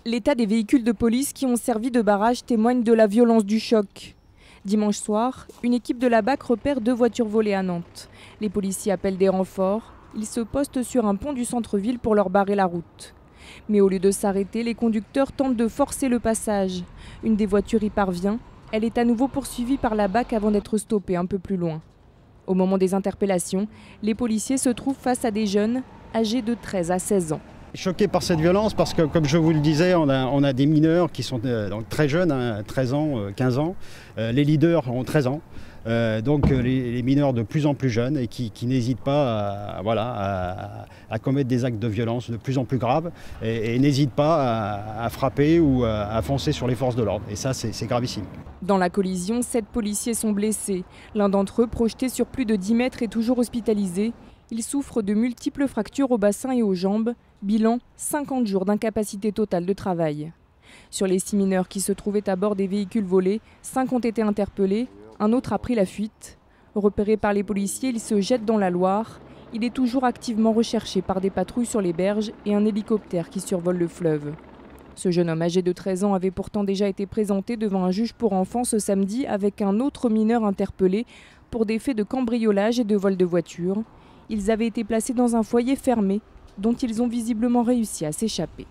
L'état des véhicules de police qui ont servi de barrage témoigne de la violence du choc. Dimanche soir, une équipe de la BAC repère 2 voitures volées à Nantes. Les policiers appellent des renforts. Ils se postent sur un pont du centre-ville pour leur barrer la route. Mais au lieu de s'arrêter, les conducteurs tentent de forcer le passage. Une des voitures y parvient. Elle est à nouveau poursuivie par la BAC avant d'être stoppée un peu plus loin. Au moment des interpellations, les policiers se trouvent face à des jeunes âgés de 13 à 16 ans. Choqué par cette violence parce que, comme je vous le disais, on a des mineurs qui sont donc très jeunes, 13 ans, 15 ans. Les leaders ont 13 ans. Donc les mineurs de plus en plus jeunes et qui n'hésitent pas à commettre des actes de violence de plus en plus graves et n'hésitent pas à frapper ou à foncer sur les forces de l'ordre. Et ça, c'est gravissime. Dans la collision, 7 policiers sont blessés. L'un d'entre eux, projeté sur plus de 10 mètres, est toujours hospitalisé. Il souffre de multiples fractures au bassin et aux jambes. Bilan, 50 jours d'incapacité totale de travail. Sur les 6 mineurs qui se trouvaient à bord des véhicules volés, 5 ont été interpellés. Un autre a pris la fuite. Repéré par les policiers, il se jette dans la Loire. Il est toujours activement recherché par des patrouilles sur les berges et un hélicoptère qui survole le fleuve. Ce jeune homme âgé de 13 ans avait pourtant déjà été présenté devant un juge pour enfants ce samedi avec un autre mineur interpellé pour des faits de cambriolage et de vol de voiture. Ils avaient été placés dans un foyer fermé dont ils ont visiblement réussi à s'échapper.